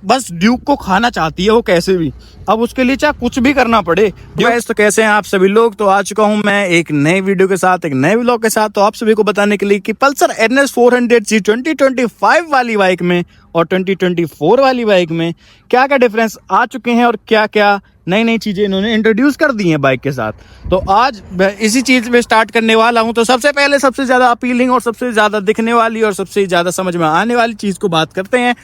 बस ड्यूक को खाना चाहती है वो कैसे भी, अब उसके लिए चाहे कुछ भी करना पड़े। तो कैसे हैं आप सभी लोग, तो आ चुका हूं मैं एक नई वीडियो के साथ, एक नए व्लॉग के साथ। तो आप सभी को बताने के लिए कि पल्सर NS 400G 2025 वाली बाइक में और 2024 वाली बाइक में क्या क्या डिफरेंस आ चुके हैं और क्या क्या नई नई चीजें इन्होंने इंट्रोड्यूस कर दी हैं बाइक के साथ। तो आज इसी चीज में स्टार्ट करने वाला हूं। तो सबसे पहले सबसे ज्यादा अपीलिंग और सबसे ज्यादा दिखने वाली और सबसे ज्यादा समझ में आने वाली चीज को बात करते हैं।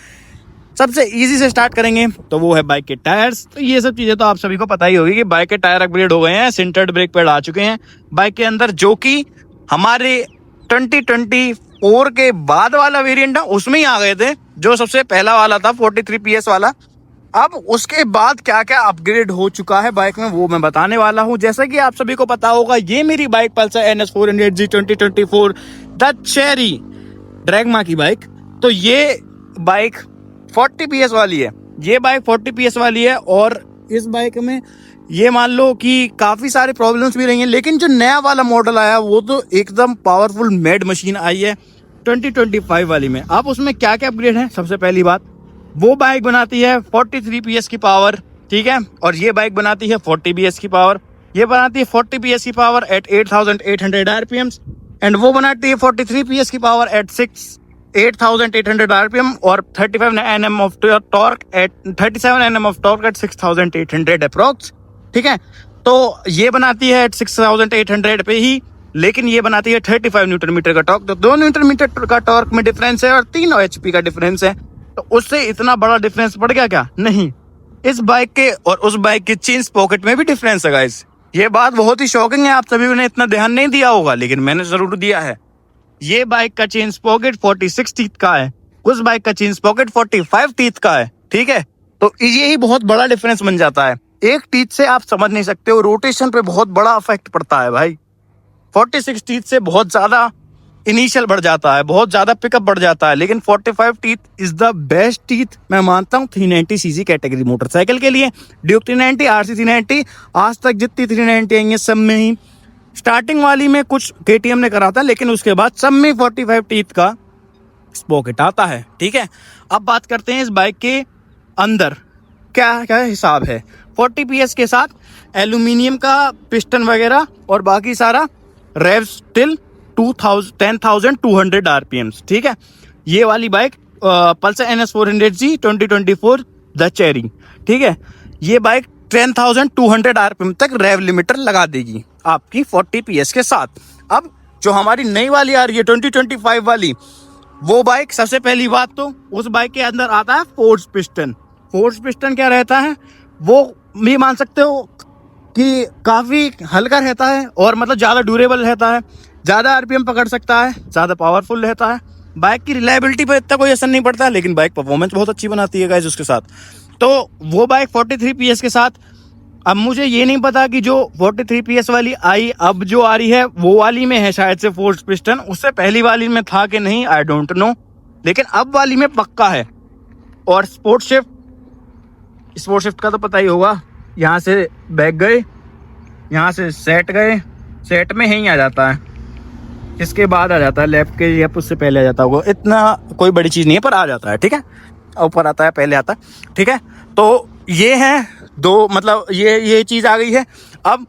सबसे इजी से स्टार्ट करेंगे तो वो है बाइक के टायर्स। तो ये सब चीजें तो आप सभी को पता ही होगी कि बाइक के टायर अपग्रेड हो गए हैं, सिंटर्ड ब्रेक पैड आ चुके हैं बाइक के अंदर, जो कि हमारे 2024 के बाद वाला वेरिएंट है उसमें ही आ गए थे, जो सबसे पहला वाला था 43 PS वाला। अब उसके बाद क्या क्या अपग्रेड हो चुका है बाइक में वो मैं बताने वाला हूं। जैसा कि आप सभी को पता होगा, ये मेरी bike Pulsar NS 400G 2024 the चेरी ड्रैगमा की बाइक। तो ये बाइक 40 PS वाली है, ये बाइक 40 PS वाली है। और इस बाइक में ये मान लो कि काफी सारे प्रॉब्लम्स भी रही हैं, लेकिन जो नया वाला मॉडल आया वो तो एकदम पावरफुल मेड मशीन आई है 2025 वाली में। अब उसमें क्या क्या अपग्रेड है, सबसे पहली बात वो बाइक बनाती है 43 PS की पावर, ठीक है, और ये बाइक बनाती है 40 PS की पावर। ये बनाती है 40 PS की पावर एट 8800 RPM एंड वो बनाती है 43 PS की पावर एट 8800 RPM और 37 Nm of torque eight 6800 approx, ठीक है। तो ये बनाती है एट 6800 पे ही, लेकिन ये बनाती है 35 न्यूटन मीटर का टॉर्क। तो 2 न्यूटन मीटर का टॉर्क में डिफरेंस है और 3 HP का डिफरेंस है। तो उससे इतना बड़ा डिफरेंस पड़ गया क्या? नहीं। इस बाइक के और उस बाइक के चेन पॉकेट में भी डिफरेंस है गाइस। ये बात बहुत ही शॉकिंग है, आप सभी ने इतना ध्यान नहीं दिया होगा, लेकिन मैंने जरूर दिया है। ये बाइक का चेन पॉकेट 46 टीथ का है, उस बाइक का चेन पॉकेट 45 टीथ का है, ठीक है। तो ये ही बहुत बड़ा डिफरेंस बन जाता है। एक टीथ से आप समझ नहीं सकते हो, रोटेशन पे बहुत बड़ा इफेक्ट पड़ता है भाई। 46 टीथ से बहुत ज्यादा इनिशियल बढ़ जाता है, बहुत ज्यादा पिकअप बढ़ जाता है, लेकिन 45 teeth is the best teeth मैं मानता हूँ 390cc कैटेगरी मोटरसाइकिल के लिए। ड्यूक 390, RC 390, आज तक जितनी 390 आई है सब में ही स्टार्टिंग वाली में कुछ KTM ने करा था, लेकिन उसके बाद सब में 45 टीथ का स्पॉकेट आता है, ठीक है। अब बात करते हैं इस बाइक के अंदर क्या क्या हिसाब है। 40 PS के साथ एल्यूमिनियम का पिस्टन वगैरह और बाकी सारा रेव स्टिल 10,200 RPM, ठीक है। ये वाली bike Pulsar NS 400G 2024 the cherry, ठीक है। ये बाइक 10,200 RPM तक रेव लिमिटर लगा देगी आपकी 40 PS के साथ। अब जो हमारी नई वाली आ रही है 2025 वाली, वो बाइक सबसे पहली बात तो उस बाइक के अंदर आता है फोर्स पिस्टन। फोर्स पिस्टन क्या रहता है वो भी मान सकते हो कि काफी हल्का रहता है और मतलब ज्यादा ड्यूरेबल रहता है, ज्यादा RPM पकड़ सकता है, ज्यादा पावरफुल रहता है। बाइक की रिलायबिलिटी पर इतना कोई असर नहीं पड़ता, लेकिन बाइक परफॉर्मेंस बहुत अच्छी बनाती है गाइस उसके साथ। तो वो बाइक 43 PS के साथ। अब मुझे ये नहीं पता कि जो 43 PS वाली आई अब जो आ रही है वो वाली में है शायद से फोर्स पिस्टन, उससे पहली वाली में था कि नहीं आई डोंट नो, लेकिन अब वाली में पक्का है। और स्पोर्ट शिफ्ट का तो पता ही होगा, यहाँ से बैक गए, यहाँ से सेट गए, सेट में यहीं आ जाता है, इसके बाद आ जाता है लेफ्ट के या उससे पहले आ जाता होगा, इतना कोई बड़ी चीज़ नहीं है पर आ जाता है, ठीक है। ऊपर आता है पहले आता है, ठीक है। तो ये है दो, मतलब ये चीज़ आ गई है। अब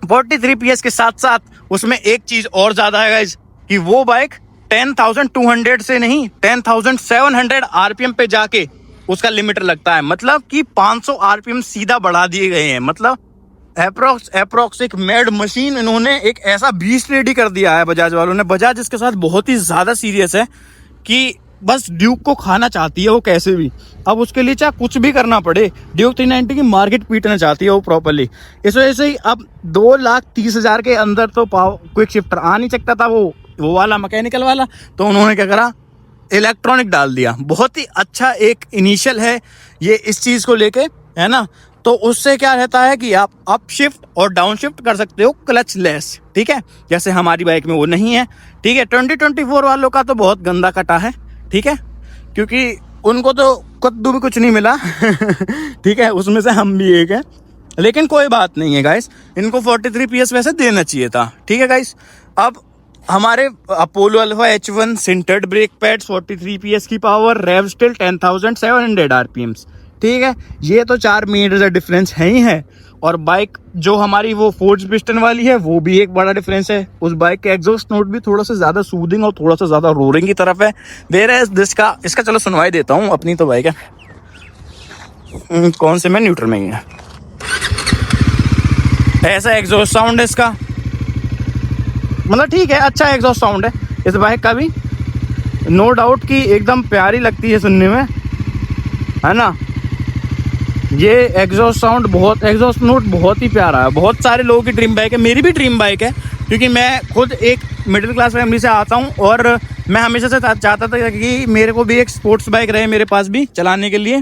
43 PS के साथ साथ उसमें एक चीज़ और ज़्यादा है गाइस कि वो बाइक 10,200 से नहीं 10,700 RPM पे जाके उसका लिमिटर लगता है, मतलब कि 500 RPM सीधा बढ़ा दिए गए हैं। मतलब अप्रोक्स एक मेड मशीन इन्होंने एक ऐसा बीस्ट रेडी कर दिया है बजाज वालों ने। बजाज इसके साथ बहुत ही ज्यादा सीरियस है कि बस ड्यूक को खाना चाहती है वो कैसे भी, अब उसके लिए चाहे कुछ भी करना पड़े। ड्यूक 390 की मार्केट पीटना चाहती है वो प्रॉपरली। इस वजह से ही अब 2,30,000 के अंदर तो क्विक शिफ्टर आ नहीं सकता था वो वाला मैकेनिकल वाला, तो उन्होंने क्या करा, इलेक्ट्रॉनिक डाल दिया। बहुत ही अच्छा एक इनिशियल है ये इस चीज को लेके, है ना। तो उससे क्या रहता है कि आप अप शिफ्ट और डाउन शिफ्ट कर सकते हो क्लच लेस, ठीक है, जैसे हमारी बाइक में वो नहीं है, ठीक है। 2024 वालों का तो बहुत गंदा कटा है, ठीक है, क्योंकि उनको तो कद्दू भी कुछ नहीं मिला ठीक है, उसमें से हम भी एक हैं, लेकिन कोई बात नहीं है गाइस, इनको 43 PS वैसे देना चाहिए था, ठीक है गाइस। अब हमारे Apollo alpha H1 sintered brake pads, 43 PS की पावर, रेव स्टिल 10,700 RPMs। ठीक है, ये तो 4 मेजर डिफरेंस है ही है। और बाइक जो हमारी वो फोर्ज पिस्टन वाली है वो भी एक बड़ा डिफरेंस है। उस बाइक के एग्जॉस्ट नोट भी थोड़ा सा ज़्यादा सूदिंग और थोड़ा सा ज़्यादा रोरिंग की तरफ है। वेयरएज इसका चलो सुनवाई देता हूँ, अपनी तो बाइक है। कौन से में, न्यूट्रल में ही है। ऐसा एग्जॉस्ट साउंड है इसका, मतलब ठीक है, अच्छा एग्जॉस्ट साउंड है इस बाइक का भी, नो डाउट कि एकदम प्यारी लगती है सुनने में, है ना। ये एग्जॉस्ट साउंड बहुत, एग्जॉस्ट नोट बहुत ही प्यारा है। बहुत सारे लोगों की ड्रीम बाइक है, मेरी भी ड्रीम बाइक है, क्योंकि मैं खुद एक मिडिल क्लास फैमिली से आता हूँ और मैं हमेशा से चाहता था कि मेरे को भी एक स्पोर्ट्स बाइक रहे मेरे पास भी चलाने के लिए,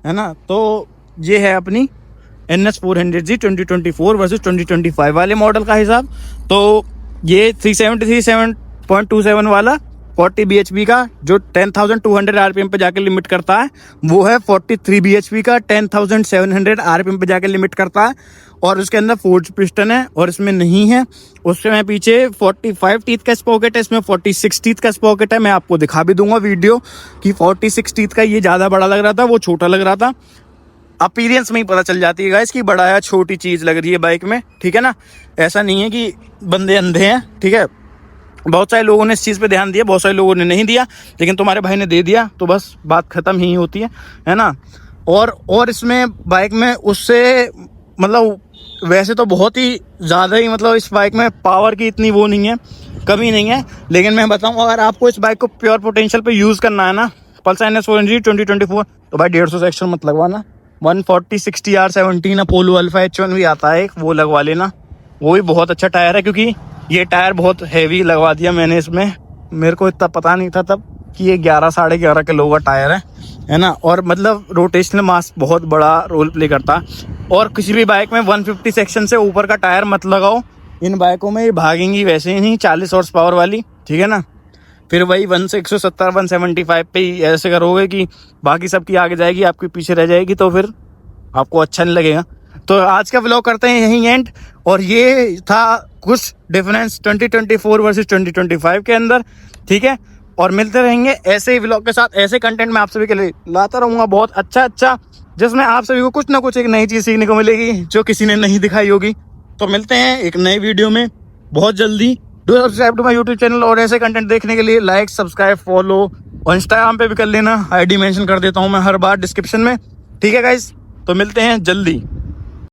है ना। तो ये है अपनी NS 400G 2024 वर्सेस 2025 वाले मॉडल का हिसाब। तो ये 373.27 वाला 40 bhp का जो 10,200 RPM पे जाकर लिमिट करता है, वो है 43 bhp का 10,700 RPM पे जाकर लिमिट करता है। और उसके अंदर फोर्ज पिस्टन है और इसमें नहीं है। उसमें पीछे 45 टीथ का स्पॉकेट है, इसमें 46 टीथ का स्पॉकेट है। मैं आपको दिखा भी दूंगा वीडियो कि 46 टीथ का ये ज़्यादा बड़ा लग रहा था, वो छोटा लग रहा था। अपीरियंस में ही पता चल जाती है गाइस कि बड़ा या छोटी चीज़ लग रही है बाइक में, ठीक है ना। ऐसा नहीं है कि बंदे अंधे हैं, ठीक है। बहुत सारे लोगों ने इस चीज़ पे ध्यान दिया, बहुत सारे लोगों ने नहीं दिया, लेकिन तुम्हारे भाई ने दे दिया तो बस बात ख़त्म ही होती है ना। और इसमें बाइक में उससे मतलब वैसे तो बहुत ही ज़्यादा ही, मतलब इस बाइक में पावर की इतनी वो नहीं है, कमी नहीं है। लेकिन मैं बताऊँ, अगर आपको इस बाइक को प्योर पोटेंशियल पे यूज़ करना है ना, पल्सर NS 400 2024, तो भाई 150 से एक्स्ट्रा मत लगवाना। 140 60 R17 अपोलो अल्फा H1 भी आता है एक, वो लगवा लेना। वो भी बहुत अच्छा टायर है, क्योंकि ये टायर बहुत हैवी लगवा दिया मैंने इसमें। मेरे को इतना पता नहीं था तब कि ये 11 साढ़े 11 किलो का टायर है ना। और मतलब रोटेशनल मास बहुत बड़ा रोल प्ले करता है। और किसी भी बाइक में 150 सेक्शन से ऊपर का टायर मत लगाओ, इन बाइकों में ये भागेंगी वैसे ही नहीं 40 हॉर्स पावर वाली, ठीक है ना। फिर वही 170 175 पे ही ऐसे करोगे कि बाकी सबकी आगे जाएगी, आपके पीछे रह जाएगी, तो फिर आपको अच्छा नहीं लगेगा। तो आज का व्लॉग करते हैं यहीं एंड। और ये था कुछ डिफरेंस 2024 वर्सेस 2025 के अंदर, ठीक है। और मिलते रहेंगे ऐसे ही व्लॉग के साथ, ऐसे कंटेंट मैं आप सभी के लिए लाता रहूँगा बहुत अच्छा, जिसमें आप सभी को कुछ ना कुछ एक नई चीज़ सीखने को मिलेगी जो किसी ने नहीं दिखाई होगी। तो मिलते हैं एक नई वीडियो में बहुत जल्दी। Do subscribe to my YouTube channel, और ऐसे कंटेंट देखने के लिए लाइक, सब्सक्राइब, फॉलो, और इंस्टाग्राम पे भी कर लेना। ID मेंशन कर देता हूँ मैं हर बार डिस्क्रिप्शन में, ठीक है गाइस। तो मिलते हैं जल्दी।